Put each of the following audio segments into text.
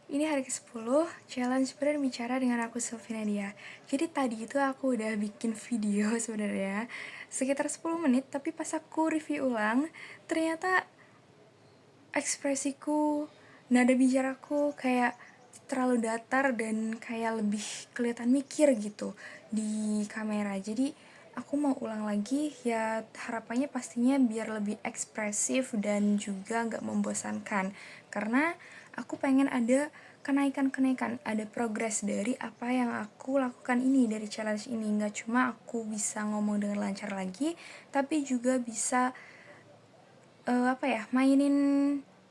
Ini hari ke-10 challenge berbicara dengan aku Sylvie Nadia. Jadi tadi itu aku udah bikin video sebenarnya sekitar 10 menit, tapi pas aku review ulang ternyata ekspresiku, nada bicaraku kayak terlalu datar dan kayak lebih kelihatan mikir gitu di kamera. Jadi aku mau ulang lagi, ya harapannya pastinya biar lebih ekspresif dan juga nggak membosankan, karena aku pengen ada kenaikan-kenaikan, ada progres dari apa yang aku lakukan ini, dari challenge ini. Nggak cuma aku bisa ngomong dengan lancar lagi, tapi juga bisa mainin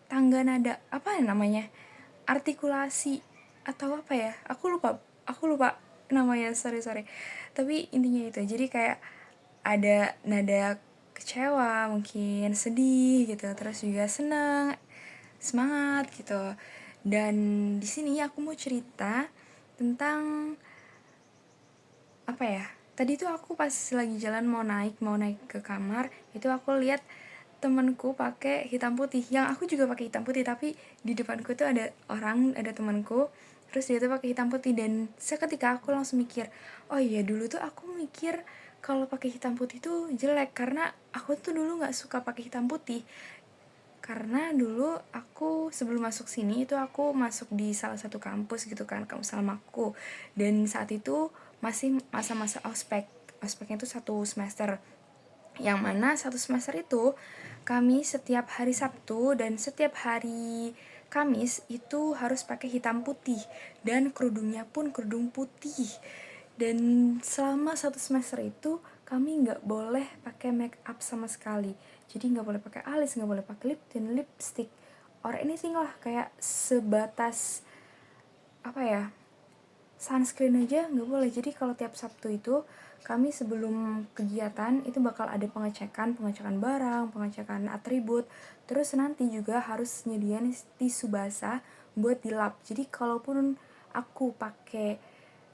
tangga nada, apa ya namanya, artikulasi atau apa ya, aku lupa namanya, sorry, tapi intinya itu. Jadi kayak ada nada kecewa, mungkin sedih gitu, terus juga senang, semangat gitu. Dan di sini aku mau cerita tentang apa ya, tadi tuh aku pas lagi jalan mau naik ke kamar, itu aku lihat temanku pakai hitam putih, yang aku juga pakai hitam putih, tapi di depanku tuh ada temanku, terus dia tuh pakai hitam putih. Dan seketika aku langsung mikir, oh iya, dulu tuh aku mikir kalau pakai hitam putih tuh jelek, karena aku tuh dulu nggak suka pakai hitam putih. Karena dulu aku sebelum masuk sini itu aku masuk di salah satu kampus gitu kan, kampus lamaku, dan saat itu masih masa-masa ospeknya itu 1 semester, yang mana 1 semester itu kami setiap hari Sabtu dan setiap hari Kamis itu harus pakai hitam putih, dan kerudungnya pun kerudung putih. Dan selama 1 semester itu kami nggak boleh pakai make up sama sekali. Jadi nggak boleh pakai alis, nggak boleh pakai lip tint, lipstick, or anything lah, kayak sebatas apa ya, sunscreen aja nggak boleh. Jadi kalau tiap Sabtu itu kami sebelum kegiatan itu bakal ada pengecekan barang, pengecekan atribut, terus nanti juga harus nyediain tisu basah buat dilap. Jadi kalaupun aku pakai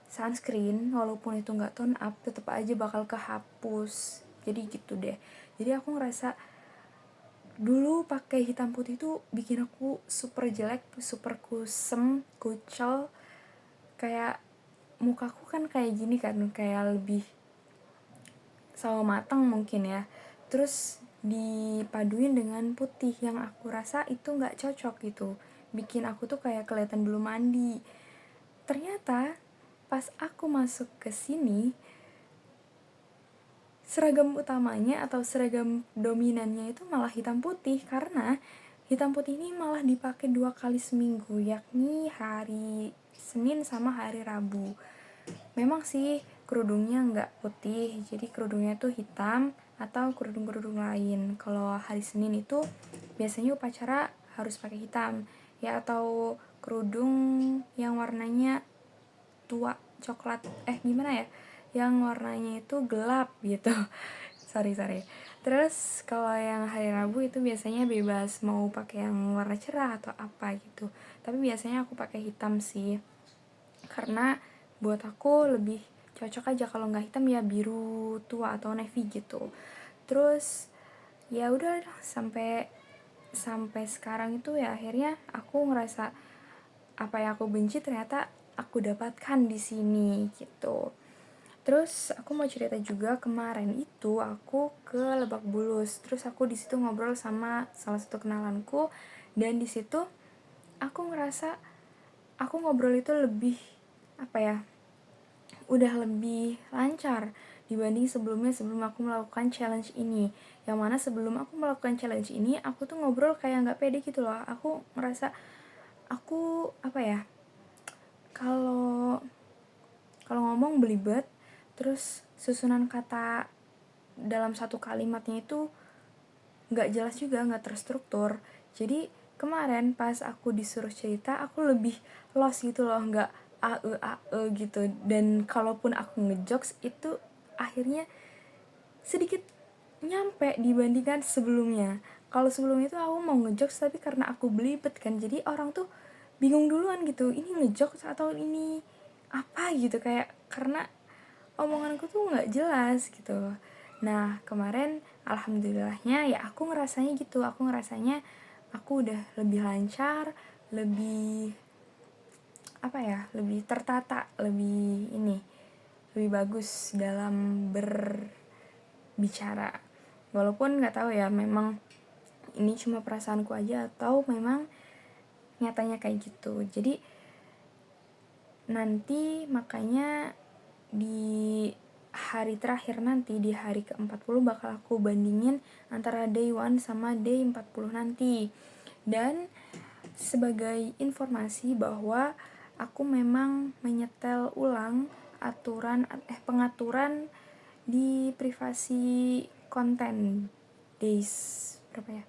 sunscreen, walaupun itu nggak tone up, tetap aja bakal kehapus. Jadi gitu deh. Jadi aku ngerasa dulu pakai hitam putih itu bikin aku super jelek, super kusem, kucel, kayak mukaku kan kayak gini kan, kayak lebih sawo matang mungkin ya. Terus dipaduin dengan putih yang aku rasa itu nggak cocok gitu, bikin aku tuh kayak kelihatan belum mandi. Ternyata pas aku masuk ke sini, seragam utamanya atau seragam dominannya itu malah hitam putih, karena hitam putih ini malah dipakai 2 kali seminggu, yakni hari Senin sama hari Rabu. Memang sih kerudungnya nggak putih, jadi kerudungnya tuh hitam atau kerudung-kerudung lain. Kalau hari Senin itu biasanya upacara harus pakai hitam ya, atau kerudung yang warnanya tua coklat, gimana ya, yang warnanya itu gelap gitu. sorry. Terus kalau yang hari Rabu itu biasanya bebas mau pakai yang warna cerah atau apa gitu, tapi biasanya aku pakai hitam sih, karena buat aku lebih cocok aja. Kalau nggak hitam ya biru tua atau navy gitu. Terus ya udah, sampai sekarang itu ya akhirnya aku ngerasa apa yang aku benci ternyata aku dapatkan di sini gitu. Terus aku mau cerita juga, kemarin itu aku ke Lebak Bulus. Terus aku di situ ngobrol sama salah satu kenalanku, dan di situ aku ngerasa aku ngobrol itu lebih apa ya, udah lebih lancar dibanding sebelumnya, sebelum aku melakukan challenge ini. Yang mana sebelum aku melakukan challenge ini, aku tuh ngobrol kayak nggak pede gitu loh. Aku ngerasa aku apa ya, kalau ngomong belibet, terus susunan kata dalam satu kalimatnya itu nggak jelas juga, nggak terstruktur. Jadi kemarin pas aku disuruh cerita, aku lebih lost gitu loh, nggak ae gitu. Dan kalaupun aku ngejokes itu akhirnya sedikit nyampe dibandingkan sebelumnya. Kalau sebelumnya itu aku mau ngejokes, tapi karena aku belibet kan, jadi orang tuh bingung duluan gitu, ini ngejokes atau ini apa gitu, kayak karena omonganku tuh nggak jelas gitu. Nah kemarin alhamdulillahnya ya aku ngerasanya gitu, aku ngerasanya aku udah lebih lancar, lebih apa ya, lebih tertata, lebih bagus dalam berbicara. Walaupun nggak tahu ya, memang ini cuma perasaanku aja atau memang nyatanya kayak gitu. Jadi nanti makanya di hari terakhir nanti, di hari ke-40 bakal aku bandingin antara day 1 sama day 40 nanti. Dan sebagai informasi bahwa aku memang menyetel ulang pengaturan di privasi konten days berapa ya?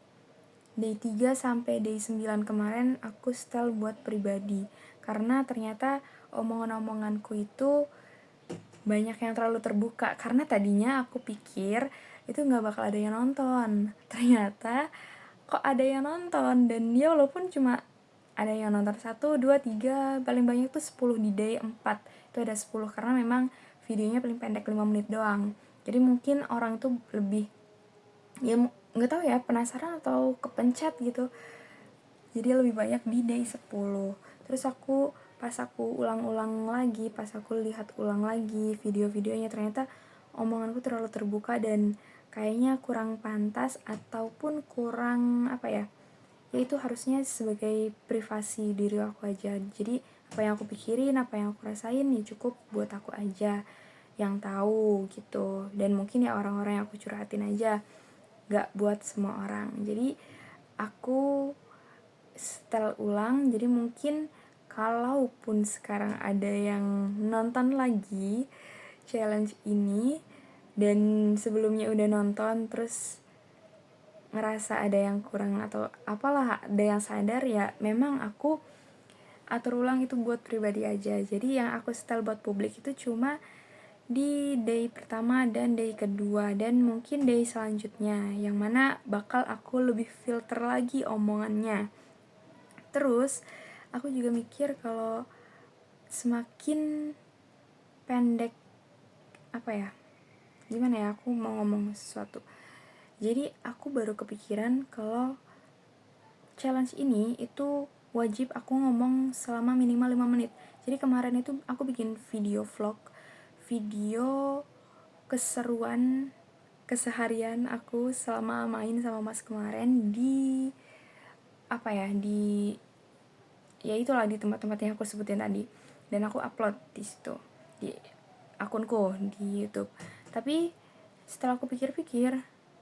Day 3 sampai day 9 kemarin aku setel buat pribadi. Karena ternyata omongan-omonganku itu banyak yang terlalu terbuka. Karena tadinya aku pikir itu gak bakal ada yang nonton. Ternyata kok ada yang nonton. Dan dia walaupun cuma ada yang nonton 1, 2, 3, paling banyak tuh 10 di day 4. Itu ada 10 karena memang videonya paling pendek 5 menit doang. Jadi mungkin orang tuh lebih, ya gak tahu ya, penasaran atau kepencet gitu. Jadi lebih banyak di day 10. Terus pas aku ulang-ulang lagi, pas aku lihat ulang lagi video-videonya, ternyata omonganku terlalu terbuka dan kayaknya kurang pantas ataupun kurang apa ya, itu harusnya sebagai privasi diri aku aja. Jadi apa yang aku pikirin, apa yang aku rasain ya cukup buat aku aja yang tahu gitu. Dan mungkin ya orang-orang yang aku curhatin aja, gak buat semua orang. Jadi aku setel ulang. Jadi mungkin kalaupun sekarang ada yang nonton lagi challenge ini dan sebelumnya udah nonton terus ngerasa ada yang kurang atau apalah, ada yang sadar, ya memang aku atur ulang itu buat pribadi aja. Jadi yang aku setel buat publik itu cuma di day pertama dan day kedua dan mungkin day selanjutnya, yang mana bakal aku lebih filter lagi omongannya. Terus aku juga mikir kalau semakin pendek, apa ya, gimana ya, aku mau ngomong sesuatu. Jadi aku baru kepikiran kalau challenge ini itu wajib aku ngomong selama minimal 5 menit. Jadi kemarin itu aku bikin video vlog, video keseruan keseharian aku selama main sama Mas kemarin di apa ya, ya itulah di tempat-tempat yang aku sebutin tadi. Dan aku upload di situ, di akunku di YouTube. Tapi setelah aku pikir-pikir,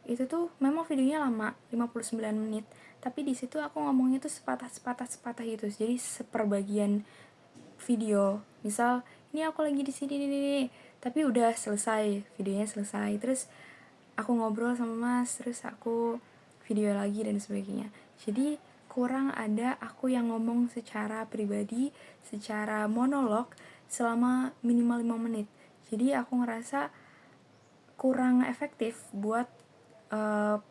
itu tuh memang videonya lama, 59 menit. Tapi di situ aku ngomongnya tuh sepatah gitu. Jadi seperbagian video. Misal, ini aku lagi di sini nih, tapi udah selesai, videonya selesai. Terus aku ngobrol sama Mas, terus aku video lagi dan sebagainya. Jadi kurang ada aku yang ngomong secara pribadi, secara monolog selama minimal 5 menit. Jadi aku ngerasa kurang efektif buat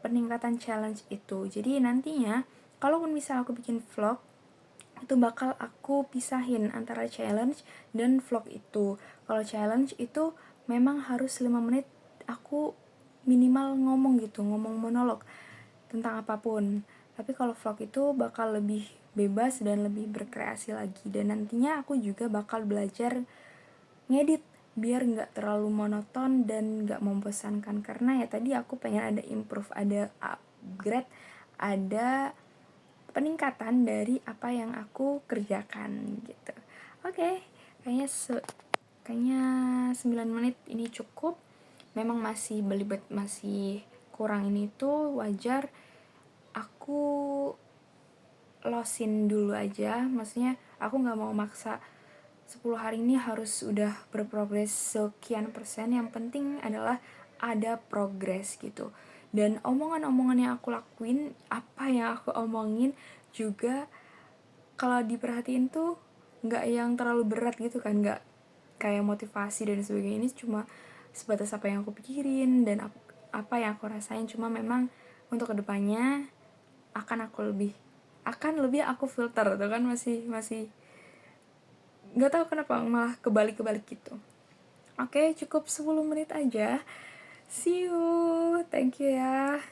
peningkatan challenge itu. Jadi nantinya kalaupun misal aku bikin vlog, itu bakal aku pisahin antara challenge dan vlog itu. Kalau challenge itu memang harus 5 menit aku minimal ngomong gitu, ngomong monolog tentang apapun. Tapi kalau vlog itu bakal lebih bebas dan lebih berkreasi lagi. Dan nantinya aku juga bakal belajar ngedit biar gak terlalu monoton dan gak membosankan. Karena ya tadi aku pengen ada improve, ada upgrade, ada peningkatan dari apa yang aku kerjakan gitu. Oke, kayaknya 9 menit ini cukup. Memang masih belibet, masih kurang, ini tuh wajar. Aku losin dulu aja, maksudnya aku gak mau maksa 10 hari ini harus udah berprogres sekian persen. Yang penting adalah ada progres gitu. Dan omongan-omongan yang aku lakuin, apa yang aku omongin juga kalau diperhatiin tuh gak yang terlalu berat gitu kan, gak kayak motivasi dan sebagainya. Ini cuma sebatas apa yang aku pikirin dan apa yang aku rasain. Cuma memang untuk kedepannya akan lebih aku filter tuh kan, masih nggak tahu kenapa malah kebalik gitu. Oke, cukup 10 menit aja. See you, thank you ya.